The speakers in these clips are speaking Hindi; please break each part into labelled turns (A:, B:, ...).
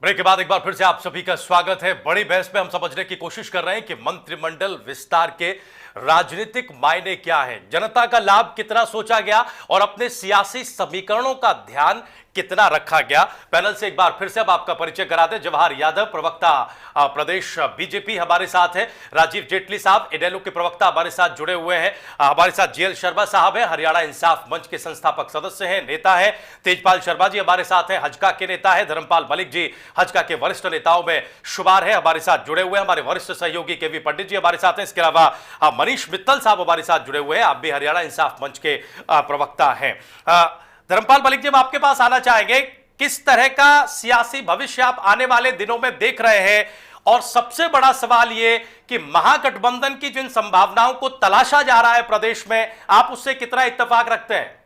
A: ब्रेक के बाद एक बार फिर से आप सभी का स्वागत है। बड़ी बहस में हम समझने की कोशिश कर रहे हैं कि मंत्रिमंडल विस्तार के राजनीतिक मायने क्या है, जनता का लाभ कितना सोचा गया और अपने सियासी समीकरणों का ध्यान कितना रखा गया। पैनल से एक बार फिर से अब आपका परिचय करा दें। जवाहर यादव, प्रवक्ता प्रदेश बीजेपी हमारे साथ है। राजीव जेटली साहब, इनेलो के प्रवक्ता हमारे साथ जुड़े हुए हैं। हमारे साथ जेएल शर्मा साहब हैं, हरियाणा इंसाफ मंच के संस्थापक सदस्य हैं, नेता है। तेजपाल शर्मा जी हमारे साथ हैं, हजका के नेता है। धर्मपाल मलिक जी हजका के वरिष्ठ नेताओं में शुमार है, हमारे साथ जुड़े हुए हैं। हमारे वरिष्ठ सहयोगी केवी पंडित जी हमारे साथ हैं। इसके अलावा मनीष मित्तल साहब हमारे साथ जुड़े हुए हैं, आप भी हरियाणा इंसाफ मंच के प्रवक्ता हैं। धर्मपाल मलिक जी, हम आपके पास आना चाहेंगे, किस तरह का सियासी भविष्य आप आने वाले दिनों में देख रहे हैं? और सबसे बड़ा सवाल ये कि महागठबंधन की जिन संभावनाओं को तलाशा जा रहा है प्रदेश में, आप उससे कितना इत्तेफाक रखते हैं?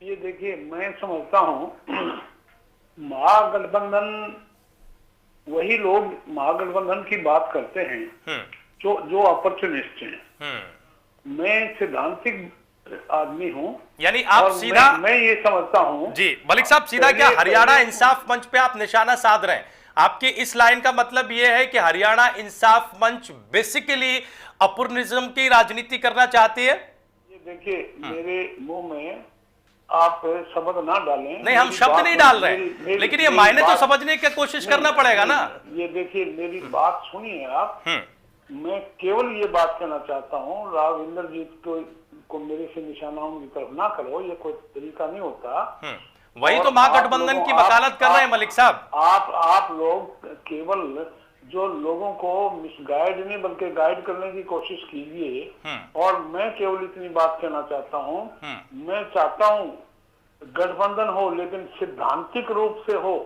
B: ये देखिए, मैं समझता हूं महागठबंधन, वही लोग महागठबंधन की बात करते हैं जो अपॉर्चुनिस्ट हैं। मैं सिद्धांतिक आदमी हूं,
A: यानी आप सीधा
B: मैं ये समझता हूं
A: जी मलिक साहब, सीधा क्या हरियाणा इंसाफ मंच पे आप निशाना साध रहे हैं? आपकी इस लाइन का मतलब यह है कि हरियाणा इंसाफ मंच बेसिकली अपॉर्चुनिज्म की राजनीति करना चाहती है?
B: ये देखिए, मेरे मुंह में आप शब्द ना डालें।
A: नहीं, हम शब्द नहीं डाल रहे, लेकिन ये मायने तो समझने की कोशिश करना पड़ेगा ना।
B: ये देखिए, मेरी बात सुनिए आप। मैं केवल ये बात कहना चाहता हूँ, राव इंद्रजीत को मेरे से निशाना उनकी तरफ ना करो, ये कोई तरीका नहीं होता।
A: वही तो महागठबंधन की वकालत कर रहे हैं मलिक साहब।
B: आप लोग केवल जो लोगों को मिसगाइड नहीं बल्कि गाइड करने की कोशिश कीजिए। और मैं केवल इतनी बात कहना चाहता हूँ, मैं चाहता हूँ गठबंधन हो, लेकिन सिद्धांतिक रूप से हो।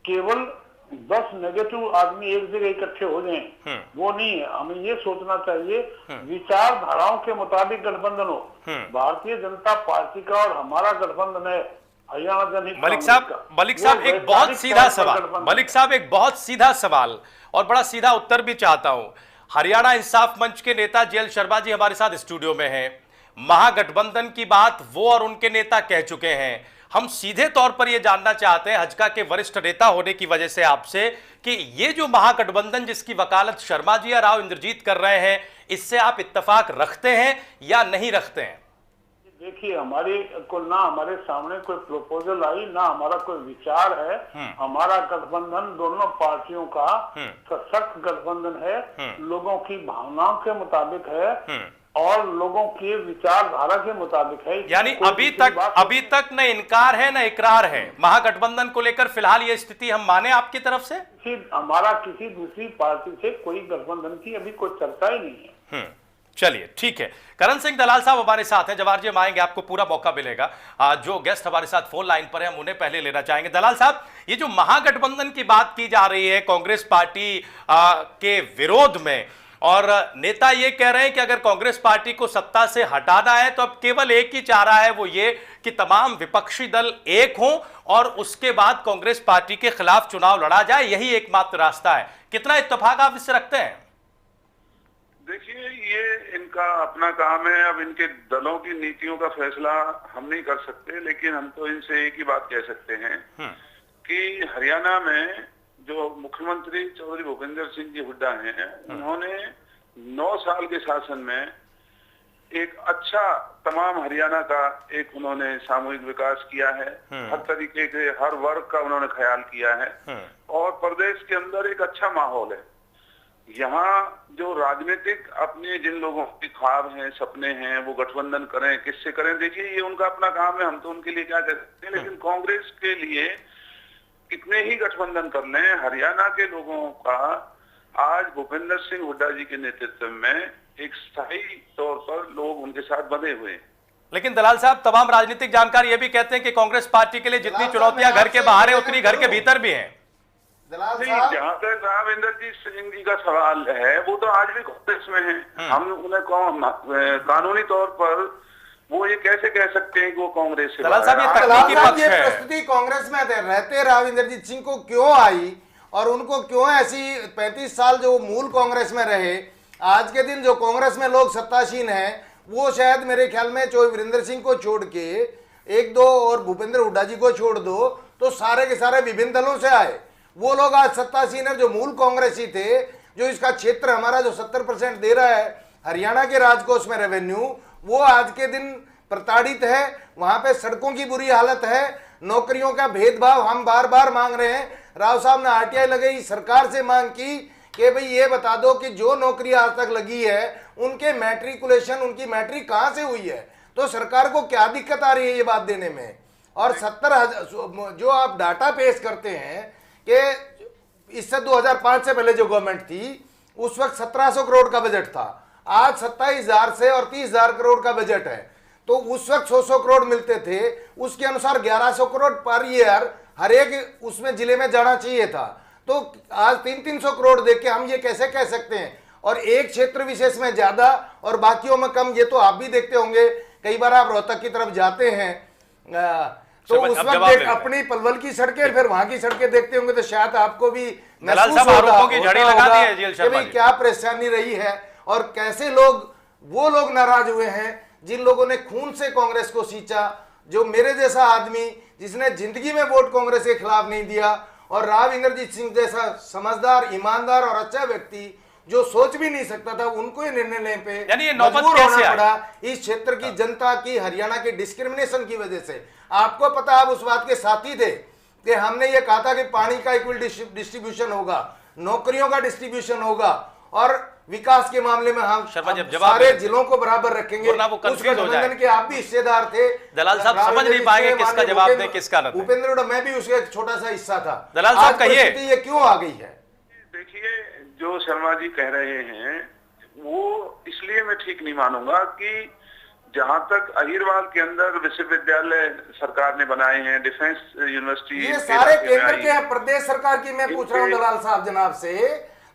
B: केवल 10 नेगेटिव आदमी एक जगह इकट्ठे हो जाएं, वो नहीं है। हमें ये सोचना चाहिए विचारधाराओं के मुताबिक गठबंधन हो। भारतीय जनता पार्टी का और हमारा गठबंधन है हरियाणा जनहित।
A: मलिक साहब एक बहुत सीधा सवाल, मलिक साहब एक बहुत सीधा सवाल और बड़ा सीधा उत्तर भी चाहता हूं। हरियाणा इंसाफ मंच के नेता जेएल शर्मा जी हमारे साथ स्टूडियो में हैं। महागठबंधन की बात वो और उनके नेता कह चुके हैं। हम सीधे तौर पर यह जानना चाहते हैं, हजका के वरिष्ठ नेता होने की वजह से आपसे, कि ये जो महागठबंधन जिसकी वकालत शर्मा जी या राव इंद्रजीत कर रहे हैं, इससे आप इत्तेफाक रखते हैं या नहीं रखते हैं?
B: देखिए, हमारे को ना हमारे सामने कोई प्रपोजल आई, ना हमारा कोई विचार है। हमारा गठबंधन दोनों पार्टियों का सशक्त गठबंधन है, लोगों की भावनाओं के मुताबिक है और लोगों के विचारधारा के मुताबिक है।
A: यानी अभी तक न इनकार है न इकरार है महागठबंधन को लेकर। फिलहाल ये स्थिति हम माने आपकी तरफ से?
B: हमारा किसी दूसरी पार्टी से कोई गठबंधन की अभी कोई चर्चा ही नहीं है।
A: चलिए ठीक है। करण सिंह दलाल साहब हमारे साथ हैं। जवाहर जी हम आएंगे, आपको पूरा मौका मिलेगा। जो गेस्ट हमारे साथ फोन लाइन पर है हम उन्हें पहले लेना चाहेंगे। दलाल साहब, ये जो महागठबंधन की बात की जा रही है कांग्रेस पार्टी के विरोध में, और नेता ये कह रहे हैं कि अगर कांग्रेस पार्टी को सत्ता से हटाना है तो अब केवल एक ही चारा है, वो ये कि तमाम विपक्षी दल एक हों और उसके बाद कांग्रेस पार्टी के खिलाफ चुनाव लड़ा जाए, यही एकमात्र रास्ता है। कितना इत्तेफाक आप इससे रखते हैं?
C: देखिए, ये इनका अपना काम है। अब इनके दलों की नीतियों का फैसला हम नहीं कर सकते, लेकिन हम तो इनसे एक ही बात कह सकते हैं कि हरियाणा में जो मुख्यमंत्री चौधरी भूपेंद्र सिंह जी हुड्डा हैं, उन्होंने 9 साल के शासन में एक अच्छा तमाम हरियाणा का एक उन्होंने सामूहिक विकास किया है। हर तरीके के हर वर्ग का उन्होंने ख्याल किया है और प्रदेश के अंदर एक अच्छा माहौल है। यहाँ जो राजनीतिक अपने जिन लोगों के ख्वाब हैं, सपने हैं, वो गठबंधन करें, किससे करें, देखिए ये उनका अपना काम है, हम तो उनके लिए क्या कह सकते हैं। लेकिन कांग्रेस के लिए कितने ही गठबंधन कर लें, हरियाणा के लोगों का आज भूपेंद्र सिंह हुड्डा जी के नेतृत्व में एक स्थायी तौर पर लोग उनके साथ बंधे हुए हैं।
A: लेकिन दलाल साहब, तमाम राजनीतिक जानकार ये भी कहते हैं कि कांग्रेस पार्टी के लिए जितनी चुनौतियां घर के बाहर है उतनी घर के भीतर भी हैं।
D: दलाल
C: नहीं,
D: साहब,
C: जहाँ तक राव इंद्रजीत सिंह जी का सवाल है, वो तो आज भी कांग्रेस में है। हम उन्हें कानूनी तौर पर वो ये कैसे कह सकते हैं कि वो कांग्रेस से
A: दलाल साहब, ये
C: बाहर है?
D: दलाल
A: तकनीकी
D: साहब,
A: पक्ष
D: ये
A: है।
D: प्रस्तुति कांग्रेस में रहते राव इंद्रजीत सिंह को क्यों आई और उनको क्यों ऐसी 35 साल जो मूल कांग्रेस में रहे, आज के दिन जो कांग्रेस में लोग सत्तासीन हैं, वो शायद मेरे ख्याल में जो वीरेंद्र सिंह को छोड़ के एक दो और भूपेंद्र हुड्डा जी को छोड़ दो तो सारे के सारे विभिन्न दलों से आए। वो लोग आज सत्तासीन है जो मूल कांग्रेसी थे, जो इसका क्षेत्र हमारा जो 70% दे रहा है हरियाणा के राजकोष में रेवेन्यू, वो आज के दिन प्रताड़ित है। वहां पे सड़कों की बुरी हालत है, नौकरियों का भेदभाव हम बार बार मांग रहे हैं। राव साहब ने आरटीआई लगाई, सरकार से मांग की कि भाई ये बता दो कि जो नौकरी आज तक लगी है उनके मैट्रिकुलेशन, उनकी मैट्रिक कहाँ से हुई है, तो सरकार को क्या दिक्कत आ रही है ये बात देने में। और 70,000 जो आप डाटा पेश करते हैं कि इससे 2005 से पहले जो गवर्नमेंट थी उस वक्त 1700 करोड़ का बजट था, आज 27,000 से और 30,000 करोड़ का बजट है। तो उस वक्त 100 करोड़ मिलते थे, उसके अनुसार 1100 करोड़ पर ईयर हर एक उसमें जिले में जाना चाहिए था। तो आज 300-300 करोड़ देख के हम ये कैसे कह सकते हैं और एक क्षेत्र विशेष में ज्यादा और बाकियों में कम? ये तो आप भी देखते होंगे, कई बार आप रोहतक की तरफ जाते हैं तो उस वक्त अपनी पलवल की सड़कें फिर वहां की सड़कें देखते होंगे तो शायद आपको भी महसूस होगा कि क्या परेशानी रही है और कैसे लोग वो लोग नाराज हुए हैं जिन लोगों ने खून से कांग्रेस को सींचा। जो मेरे जैसा आदमी जिसने जिंदगी में वोट कांग्रेस के खिलाफ नहीं दिया और राव इंद्रजीत सिंह जैसा समझदार, ईमानदार और अच्छा व्यक्ति जो सोच भी नहीं सकता था, उनको ये निर्णय लेने पे मजबूर होना पड़ा इस क्षेत्र की जनता की, हरियाणा के डिस्क्रिमिनेशन की वजह से। आपको पता, आप उस बात के साथी थे कि हमने ये कहा था कि पानी का इक्वल डिस्ट्रीब्यूशन होगा, नौकरियों का डिस्ट्रीब्यूशन होगा और विकास के मामले में हम सारे जिलों को बराबर रखेंगे। उस गठबंधन के आप भी हिस्सेदार थे।
A: दलाल साहब समझ नहीं पाएंगे किसका जवाब दें किसका न दें।
D: भूपेंद्र हुड्डा, मैं भी उसका एक छोटा सा हिस्सा था।
A: दलाल साहब कहिए,
D: ये क्यों आ गई है?
C: देखिए, जो शर्मा जी कह रहे हैं वो इसलिए मैं ठीक नहीं मानूंगा कि जहां तक अहिरवाल के अंदर विश्वविद्यालय सरकार ने बनाए हैं, डिफेंस यूनिवर्सिटी,
D: ये सारे केंद्र के हैं, प्रदेश सरकार की मैं पूछ रहा हूँ दलाल साहब जनाब से।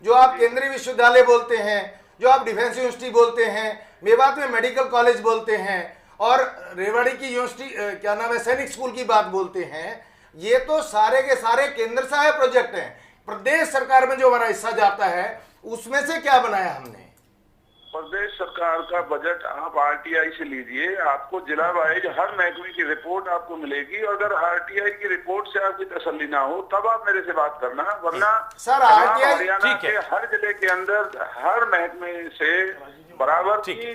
D: जो आप केंद्रीय विश्वविद्यालय बोलते हैं, जो आप डिफेंस यूनिवर्सिटी बोलते हैं, मेवात में मेडिकल कॉलेज बोलते हैं और रेवाड़ी की यूनिवर्सिटी क्या नाम है, सैनिक स्कूल की बात बोलते हैं, ये तो सारे के सारे केंद्र से आए प्रोजेक्ट हैं। प्रदेश सरकार में जो हमारा हिस्सा जाता है उसमें से क्या बनाया हमने?
C: प्रदेश सरकार का बजट आप आरटीआई से लीजिए, आपको जिला वाइज हर महकमे की रिपोर्ट आपको मिलेगी। अगर आरटीआई की रिपोर्ट से आपकी तसल्ली ना हो तब आप मेरे से बात करना, वरना
D: सर आरटीआई
C: हरियाणा के हर जिले के अंदर हर महकमे से बराबर की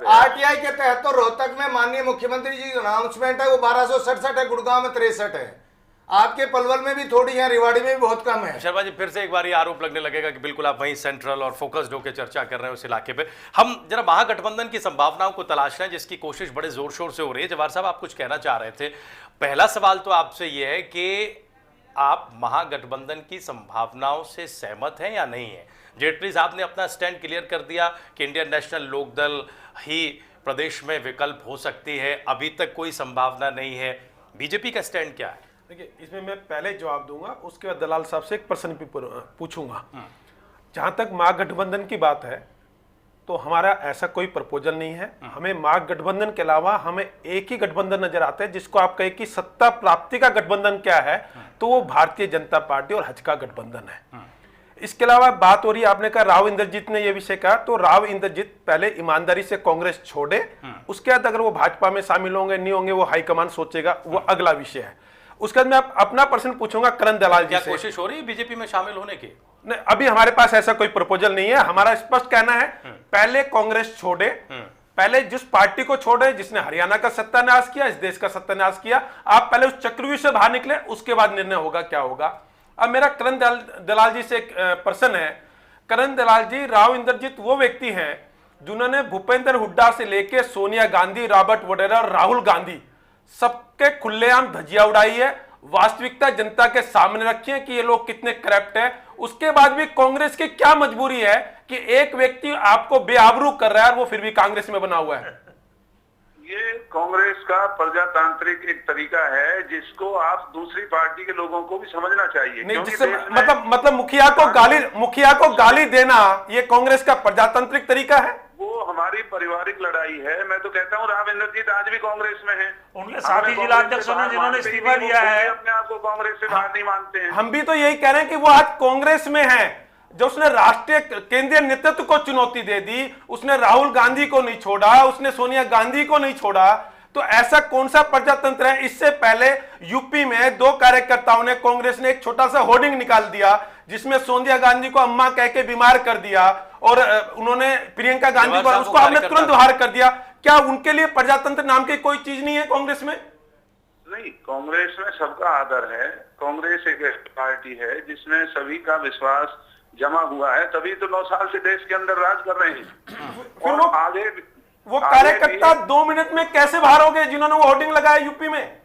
D: आरटीआई के तहत तो रोहतक में माननीय मुख्यमंत्री जी अनाउंसमेंट है वो 1267 है, गुड़गांव में 63 है, आपके पलवल में भी थोड़ी है, रिवाड़ी में भी बहुत कम है।
A: शर्मा जी, फिर से एक बार ये आरोप लगने लगेगा कि बिल्कुल आप वहीं सेंट्रल और फोकस्ड होकर चर्चा कर रहे हैं उस इलाके पे। हम जरा महागठबंधन की संभावनाओं को तलाश रहे हैं जिसकी कोशिश बड़े जोर शोर से हो रही है। जवाहर साहब, आप कुछ कहना चाह रहे थे। पहला सवाल तो आपसे ये है कि आप महागठबंधन की संभावनाओं से सहमत हैं या नहीं है? जेटली साहब ने अपना स्टैंड क्लियर कर दिया कि इंडियन नेशनल लोकदल ही प्रदेश में विकल्प हो सकती है, अभी तक कोई संभावना नहीं है। बीजेपी का स्टैंड क्या है?
E: देखिए, इसमें मैं पहले जवाब दूंगा, उसके बाद दलाल साहब से एक प्रश्न भी पूछूंगा। जहां तक महागठबंधन की बात है तो हमारा ऐसा कोई प्रपोजल नहीं है। हमें महागठबंधन के अलावा हमें एक ही गठबंधन नजर आता है जिसको आप कहें कि सत्ता प्राप्ति का गठबंधन क्या है, तो वो भारतीय जनता पार्टी और हज का गठबंधन है। इसके अलावा बात हो रही है, आपने कहा राव इंद्रजीत ने यह विषय कहा, तो राव इंद्रजीत पहले ईमानदारी से कांग्रेस छोड़े, उसके बाद अगर वो भाजपा में शामिल होंगे नहीं होंगे वो हाईकमान सोचेगा, वो अगला विषय है। उसके बाद मैं अपना प्रश्न पूछूंगा करण दलाल जी से।
A: कोशिश हो रही है बीजेपी में शामिल होने की?
E: नहीं, अभी हमारे पास ऐसा कोई प्रपोजल नहीं है। हमारा स्पष्ट कहना है पहले कांग्रेस छोड़े, पहले जिस पार्टी को छोड़े जिसने हरियाणा का सत्यानाश किया, इस देश का सत्यानाश किया, आप पहले उस चक्रव्यूह से बाहर निकले, उसके बाद निर्णय होगा क्या होगा। अब मेरा करण दलाल जी से एक प्रश्न है। करण दलाल जी, राव इंद्रजीत वो व्यक्ति हैं जिन्होंने भूपेंद्र हुड्डा से लेकर सोनिया गांधी, रॉबर्ट वडेरा और राहुल गांधी सबके खुलेआम धज्जियां उड़ाई है, वास्तविकता जनता के सामने रखी है कि ये लोग कितने करप्ट है। उसके बाद भी कांग्रेस की क्या मजबूरी है कि एक व्यक्ति आपको बेआबरू कर रहा है और वो फिर भी कांग्रेस में बना हुआ है?
C: ये कांग्रेस का प्रजातांत्रिक एक तरीका है जिसको आप दूसरी पार्टी के लोगों को भी समझना चाहिए।
E: नहीं,
C: क्योंकि
E: जिससे
C: देश में
E: मतलब मुखिया को गाली देना ये कांग्रेस का प्रजातांत्रिक तरीका है।
C: वो हमारी पारिवारिक लड़ाई है। मैं तो कहता हूँ राव इंद्रजीत आज भी कांग्रेस में है।
F: उनके साथी जिला अध्यक्ष ने जिन्होंने इस्तीफा दिया है,
C: अपने आप को कांग्रेस से बाहर नहीं मानते हैं।
E: हम भी तो यही कह रहे हैं कि वो आज कांग्रेस में है। जो उसने राष्ट्रीय केंद्रीय नेतृत्व को चुनौती दे दी, उसने राहुल गांधी को नहीं छोड़ा, उसने सोनिया गांधी को नहीं छोड़ा, तो ऐसा कौन सा प्रजातंत्र है। इससे पहले यूपी में 2 कार्यकर्ताओं ने, कांग्रेस ने एक छोटा सा होर्डिंग निकाल दिया जिसमें सोनिया गांधी को अम्मा कह के बीमार कर दिया और उन्होंने प्रियंका गांधी को, उसको हमने तुरंत बाहर कर दिया। क्या उनके लिए प्रजातंत्र नाम की कोई चीज नहीं है कांग्रेस में?
C: नहीं, कांग्रेस में सबका आदर है। कांग्रेस एक ऐसी पार्टी है जिसमें सभी का विश्वास जमा हुआ है, तभी तो 9 साल से देश के अंदर राज कर रहे हैं। और आगे
E: वो कार्यकर्ता 2 मिनट में कैसे बाहर हो गए जिन्होंने वो होर्डिंग लगाया यूपी में?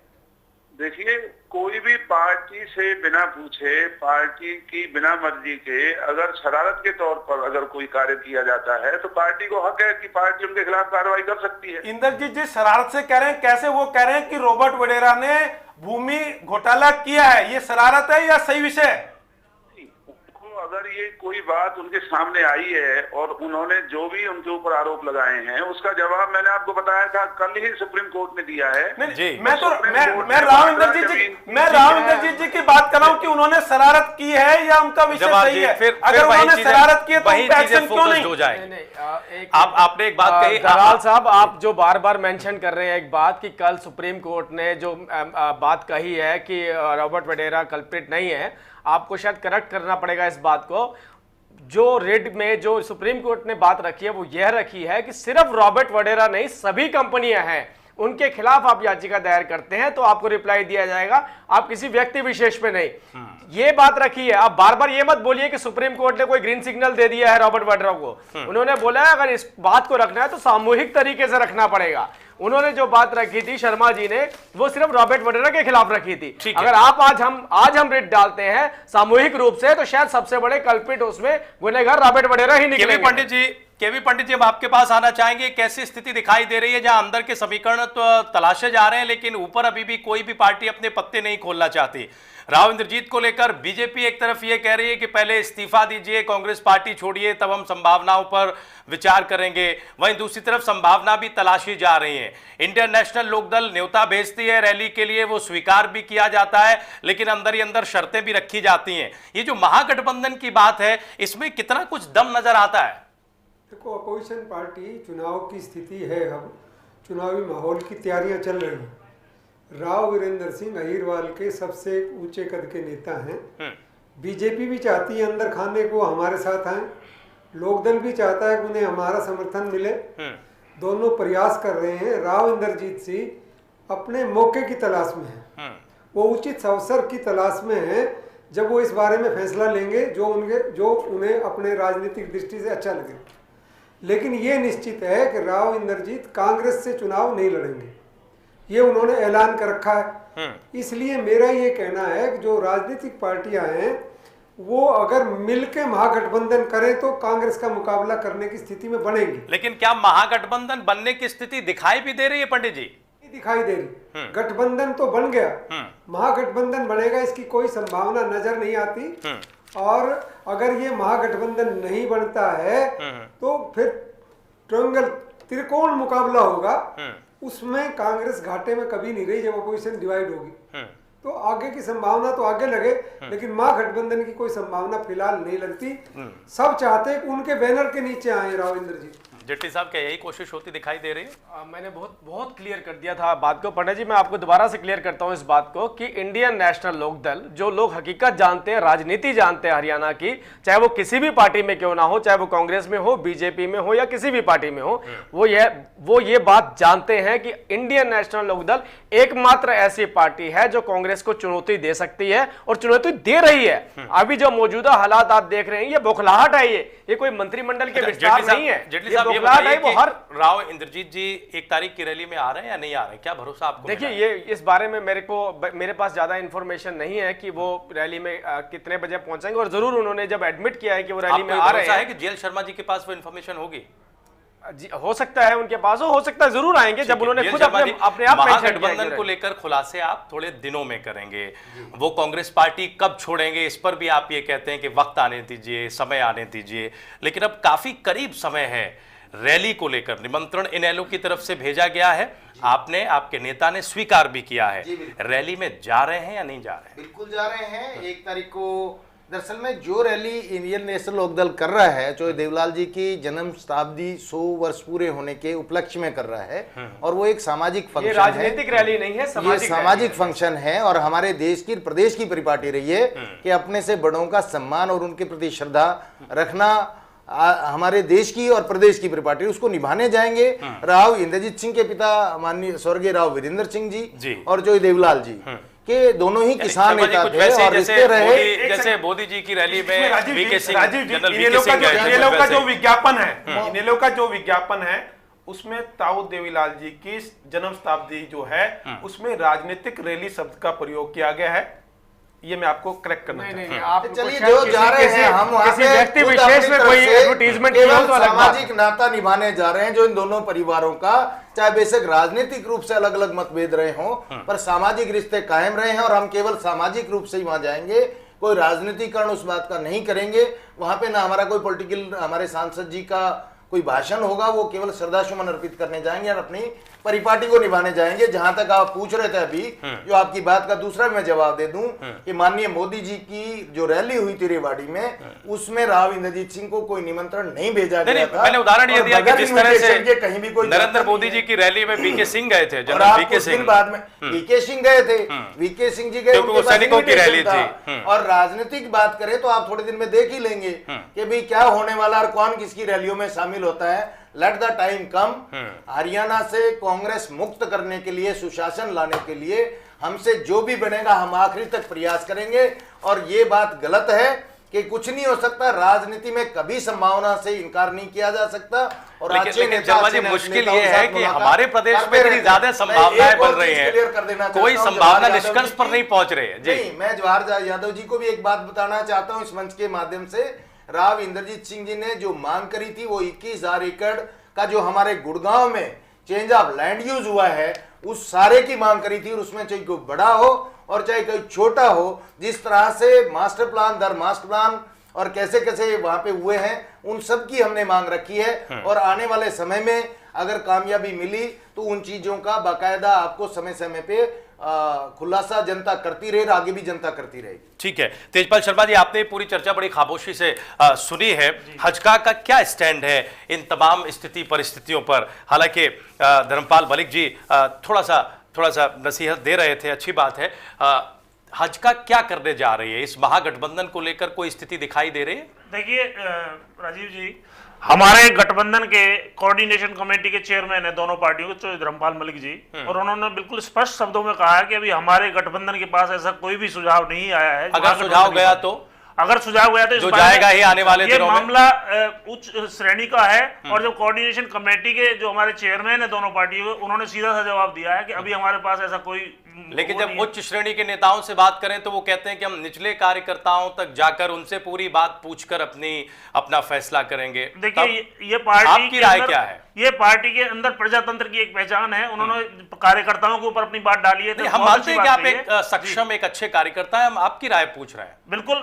C: देखिए, कोई भी पार्टी से बिना पूछे, पार्टी की बिना मर्जी के अगर शरारत के तौर पर अगर कोई कार्य किया जाता है तो पार्टी को हक है कि पार्टी उनके खिलाफ कार्रवाई कर सकती है।
E: इंद्रजीत जी शरारत से कह रहे हैं, कैसे वो कह रहे हैं कि रॉबर्ट वडेरा ने भूमि घोटाला किया है, ये शरारत है या सही विषय है?
C: अगर ये कोई बात उनके सामने आई है और उन्होंने जो भी उनके ऊपर आरोप लगाए हैं उसका जवाब मैंने आपको बताया था, कल ही सुप्रीम कोर्ट ने दिया है।
E: मैं राव इंद्रजीत जी की बात कर रहा हूं कि उन्होंने शरारत की है या उनका विषय सही है। अगर उन्होंने शरारत की है तो एक्शन क्यों नहीं
A: हो जाए? आपने एक बात कही
G: दलाल साहब, आप जो बार बार मेंशन कर रहे हैं एक बात कि कल सुप्रीम कोर्ट ने जो बात कही है कि रॉबर्ट वडेरा कल्प्रिट नहीं है, आपको शायद करेक्ट करना पड़ेगा इस बात को। जो रेड में जो सुप्रीम कोर्ट ने बात रखी है वो यह रखी है कि सिर्फ रॉबर्ट वडेरा नहीं, सभी कंपनियां हैं उनके खिलाफ आप याचिका दायर करते हैं तो आपको रिप्लाई दिया जाएगा, आप किसी व्यक्ति विशेष पे नहीं। ये बात रखी है। आप बार बार ये मत बोलिए कि सुप्रीम कोर्ट ने कोई ग्रीन सिग्नल दे दिया है रॉबर्ट वड्रा को। उन्होंने बोला है अगर इस बात को रखना है तो सामूहिक तरीके से रखना पड़ेगा। उन्होंने जो बात रखी थी शर्मा जी ने, वो सिर्फ रॉबर्ट वड्रा के खिलाफ रखी थी। अगर आप आज हम रिट डालते हैं सामूहिक रूप से तो शायद सबसे बड़े कल्पिट उसमें गुनहगार रॉबर्ट वड्रा ही निकलेंगे।
A: केवी पंडित जी, हम आपके पास आना चाहेंगे। कैसी स्थिति दिखाई दे रही है जहां अंदर के समीकरण तो तलाशे जा रहे हैं लेकिन ऊपर अभी भी कोई भी पार्टी अपने पत्ते नहीं खोलना चाहती। राव इंद्रजीत को लेकर बीजेपी एक तरफ ये कह रही है कि पहले इस्तीफा दीजिए, कांग्रेस पार्टी छोड़िए, तब हम संभावनाओं पर विचार करेंगे। वहीं दूसरी तरफ संभावना भी तलाशी जा रही है। इंडियन नेशनल लोकदल न्योता भेजती है रैली के लिए, वो स्वीकार भी किया जाता है लेकिन अंदर ही अंदर शर्तें भी रखी जाती हैं। ये जो महागठबंधन की बात है इसमें कितना कुछ दम नजर आता है?
H: देखो, अपोजिशन पार्टी चुनाव की स्थिति है, अब चुनावी माहौल की तैयारियां चल रही हैं। राव वीरेंद्र सिंह अहिरवाल के सबसे ऊंचे कद के नेता हैं। बीजेपी भी चाहती है अंदर खाने को हमारे साथ आए, लोकदल भी चाहता है कि उन्हें हमारा समर्थन मिले। दोनों प्रयास कर रहे हैं। राव इंद्रजीत सिंह अपने मौके की तलाश में है, वो उचित अवसर की तलाश में है जब वो इस बारे में फैसला लेंगे जो उन्हें अपने राजनीतिक दृष्टि से अच्छा लगे। लेकिन ये निश्चित है कि राव इंद्रजीत कांग्रेस से चुनाव नहीं लड़ेंगे, ये उन्होंने ऐलान कर रखा है। इसलिए मेरा ये कहना है कि जो राजनीतिक पार्टियां हैं वो अगर मिलकर महागठबंधन करें तो कांग्रेस का मुकाबला करने की स्थिति में बनेंगी।
A: लेकिन क्या महागठबंधन बनने की स्थिति दिखाई भी दे रही है पंडित जी?
H: नहीं दिखाई दे रही। गठबंधन तो बन गया, महागठबंधन बनेगा इसकी कोई संभावना नजर नहीं आती। और अगर ये महागठबंधन नहीं बनता है तो फिर त्रिकोण मुकाबला होगा, उसमें कांग्रेस घाटे में कभी नहीं रही जब अपोजिशन डिवाइड होगी। तो आगे की संभावना तो आगे लगे लेकिन महागठबंधन की कोई संभावना फिलहाल नहीं लगती। सब चाहते हैं कि उनके बैनर के नीचे आए राव इंद्रजीत।
A: जेटली साहब, क्या यही कोशिश होती दिखाई दे रही है?
G: मैंने बहुत क्लियर कर दिया था बात को। पंडित जी, मैं आपको दोबारा से क्लियर करता हूं इस बात को कि इंडियन नेशनल लोकदल, जो लोग हकीकत जानते हैं, राजनीति जानते हैं हरियाणा की, चाहे वो किसी भी पार्टी में क्यों ना हो, चाहे वो कांग्रेस में हो, बीजेपी में हो या किसी भी पार्टी में हो, वो ये बात जानते हैं कि इंडियन नेशनल लोकदल एकमात्र ऐसी पार्टी है जो कांग्रेस को चुनौती दे सकती है और चुनौती दे रही है। अभी जो मौजूदा हालात आप देख रहे हैं, ये बौखलाहट है, ये कोई मंत्रिमंडल के विस्तार नहीं है।
A: ये बताइए कि राव इंद्रजीत जी 1 तारीख की रैली में आ रहे हैं या नहीं आ रहे, क्या भरोसा आपको?
G: देखिए, ये इस बारे में मेरे पास ज्यादा इंफॉर्मेशन नहीं है कि वो रैली में कितने बजे पहुंचेंगे। और जरूर उन्होंने जब एडमिट किया है कि वो रैली में आ रहे हैं,
A: कि जेएल शर्मा जी के पास वो इंफॉर्मेशन होगी।
G: जी, हो सकता है उनके पास हो सकता है जरूर आएंगे जब उन्होंने खुद अपने आप
A: महागठबंधन को लेकर खुलासे आप थोड़े दिनों में करेंगे। वो कांग्रेस पार्टी कब छोड़ेंगे इस पर भी आप ये कहते हैं कि वक्त आने दीजिए, समय आने दीजिए, लेकिन अब काफी करीब समय है। रैली को लेकर निमंत्रण इनेलो की तरफ से भेजा गया है, आपने, आपके नेता ने स्वीकार भी किया है। रैली में जा रहे हैं या नहीं जा रहे हैं?
D: बिल्कुल जा रहे हैं। 1 तारीख को दरअसल में जो रैली इंडियन नेशनल लोकदल कर रहा है, जो देवलाल जी की जन्म शताब्दी 100 वर्ष पूरे होने के उपलक्ष्य में कर रहा है, और वो एक सामाजिक फंक्शन है,
G: राजनीतिक रैली नहीं है,
D: सामाजिक फंक्शन है। और हमारे देश की, प्रदेश की परिपाटी रही है कि अपने से बड़ों का सम्मान और उनके प्रति श्रद्धा रखना हमारे देश की और प्रदेश की परिपाटी, उसको निभाने जाएंगे। राव इंद्रजीत सिंह के पिता माननीय स्वर्गीय राव वीरेंद्र सिंह जी और जो देवलाल जी के दोनों ही किसान नेता थे और रिश्ते रहे।
A: जैसे मोदी जी की रैली में वीके सिंह,
E: इनेलो का जो विज्ञापन है, इनेलो का जो विज्ञापन है उसमें ताऊ देवीलाल जी की जन्म शताब्दी जो है उसमें राजनीतिक रैली शब्द का प्रयोग किया गया है। ये मैं आपको करेक्ट करना चाहता हूं।
D: आप चलिए जो जा रहे हैं, हम वहां पे
G: व्यक्ति विशेष में कोई एडवर्टाइजमेंट
D: केवल सामाजिक नाता निभाने जा रहे हैं जो इन दोनों परिवारों का, चाहे बेशक राजनीतिक रूप से अलग अलग मतभेद रहे हों, पर सामाजिक रिश्ते कायम रहे हैं। और हम केवल सामाजिक रूप से ही वहां जाएंगे, कोई राजनीतिकरण उस बात का नहीं करेंगे। वहां पे ना हमारा कोई पॉलिटिकल, हमारे सांसद जी का कोई भाषण होगा, वो केवल श्रद्धा सुमन अर्पित करने जाएंगे और अपनी परिपाटी को निभाने जाएंगे। जहां तक आप पूछ रहे थे अभी, जो आपकी बात का दूसरा मैं जवाब दे दूं कि माननीय मोदी जी की जो रैली हुई थी रेवाड़ी में, उसमें राव इंद्रजीत सिंह को कोई निमंत्रण नहीं भेजा गया था।
A: मैंने उदाहरण ये दिया कि जिस तरह से
D: कहीं भी कोई
A: नरेंद्र मोदी जी की रैली में वीके सिंह गए थे,
D: वीके सिंह बाद में वीके सिंह गए थे, वीके सिंह जी गए,
A: सैनिकों की रैली थी।
D: और राजनीतिक बात करें तो आप थोड़े दिन में देख ही लेंगे कि भाई क्या होने वाला और कौन किसकी रैलियों में शामिल होता है। लेट द टाइम कम। हरियाणा से कांग्रेस मुक्त करने के लिए, सुशासन लाने के लिए हमसे जो भी बनेगा हम आखिरी तक प्रयास करेंगे। और ये बात गलत है कि कुछ नहीं हो सकता, राजनीति में कभी संभावना से इनकार नहीं किया जा सकता। और
A: लेकिन मुश्किल ये है कि हमारे प्रदेश में इतनी ज्यादा संभावनाएं बन रही हैं, कोई संभावना निष्कर्ष पर नहीं पहुंच रही है।
D: जी, मैं जवाहर यादव जी को भी एक बात बताना चाहता हूं इस मंच के माध्यम से। राव इंद्रजीत सिंह जी ने जो मांग करी थी वो 21,000 एकड़ का जो हमारे गुड़गांव में चेंज ऑफ लैंड यूज हुआ है, उस सारे की मांग करी थी। और उसमें चाहे कोई बड़ा हो और चाहे कोई छोटा हो, जिस तरह से मास्टर प्लान दर मास्टर प्लान और कैसे कैसे वहां पे हुए हैं, उन सब की हमने मांग रखी है। और आने वाले समय में अगर कामयाबी मिली तो उन चीजों का बाकायदा आपको समय समय पे खुलासा जनता करती रहे, आगे भी जनता करती रहेगी।
A: ठीक है तेजपाल शर्मा जी, आपने पूरी चर्चा बड़ी खामोशी से सुनी है। हजका का क्या स्टैंड है इन तमाम स्थिति परिस्थितियों पर? हालांकि धर्मपाल मलिक जी थोड़ा सा नसीहत दे रहे थे, अच्छी बात है। हजका क्या करने जा रही है? इस महागठबंधन को लेकर कोई स्थिति दिखाई दे रही है?
F: देखिए राजीव जी, हमारे गठबंधन के कोऑर्डिनेशन कमेटी के चेयरमैन है दोनों पार्टियों के, धर्मपाल मलिक जी, और उन्होंने बिल्कुल स्पष्ट शब्दों में कहा है कि अभी हमारे गठबंधन के पास ऐसा कोई भी सुझाव नहीं आया है।
A: अगर सुझाव गया तो
F: जो
A: जाएगा ही आने वाले दिनों में,
F: मामला उच्च श्रेणी का है। और जब कोऑर्डिनेशन कमेटी के जो हमारे चेयरमैन है दोनों पार्टियों के, उन्होंने सीधा सा जवाब दिया है कि अभी हमारे पास ऐसा कोई,
A: लेकिन जब उच्च श्रेणी के नेताओं से बात करें तो वो कहते हैं कि हम निचले कार्यकर्ताओं तक जाकर उनसे पूरी बात पूछकर अपना फैसला करेंगे।
F: देखिए ये पार्टी
A: आपकी राय क्या है?
F: ये पार्टी के अंदर प्रजातंत्र की एक पहचान है। उन्होंने कार्यकर्ताओं के ऊपर अपनी बात डाली है।
A: हम मानते हैं कि आप एक सक्षम, एक अच्छे कार्यकर्ता हैं, हम आपकी राय पूछ रहे हैं।
F: बिल्कुल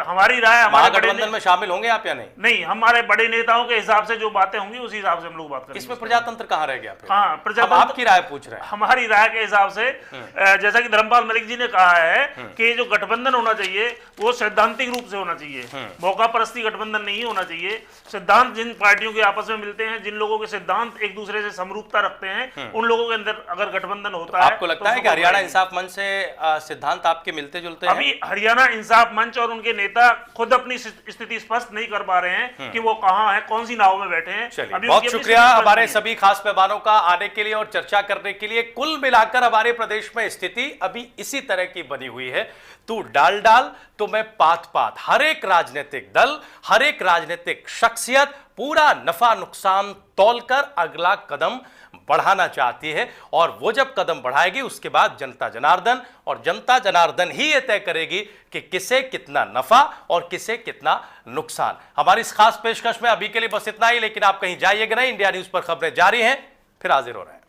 F: हमारी राय,
A: महागठबंधन में शामिल होंगे आप या नहीं?
F: नहीं, हमारे बड़े नेताओं के हिसाब से जो बातें होंगी उसी हिसाब से हम लोग बात करेंगे।
A: इसमें प्रजातंत्र कहाँ रह गया?
F: हाँ, प्रजातंत्र
A: आपकी राय पूछ रहे हैं।
F: हमारी राय के हिसाब से जैसा कि धर्मपाल मलिक जी ने कहा है कि जो गठबंधन होना चाहिए वो सैद्धांतिक रूप से होना चाहिए, मौका परस्ती गठबंधन नहीं होना चाहिए। सिद्धांत जिन पार्टियों के आपस में मिलते हैं, जिन लोगों के सिद्धांत एक दूसरे से समरूपता रखते हैं, उन लोगों के अंदर अगर गठबंधन होता है।
A: आपको लगता है कि हरियाणा इंसाफ मंच से सिद्धांत आपके मिलते जुलते हैं?
F: अभी हरियाणा इंसाफ मंच और उनके नेता खुद अपनी स्थिति स्पष्ट नहीं कर पा रहे हैं कि वो कहां है, कौन सी नाव में बैठे हैं।
A: अभी बहुत शुक्रिया हमारे सभी खास मेहमानों का आने के लिए और चर्चा करने के लिए। कुल मिलाकर हमारे प्रदेश में स्थिति अभी इसी तरह की बनी हुई है। तू डाल डाल तो मैं पात पात। हर एक राजनीतिक दल, हर एक राजनीतिक शख्सियत पूरा नफा नुकसान तौलकर अगला कदम बढ़ाना चाहती है, और वो जब कदम बढ़ाएगी उसके बाद जनता जनार्दन ही ये तय करेगी कि किसे कितना नफा और किसे कितना नुकसान। हमारी इस खास पेशकश में अभी के लिए बस इतना ही, लेकिन आप कहीं जाइएगा नहीं, इंडिया न्यूज पर खबरें जारी हैं, फिर हाजिर हो रहे हैं।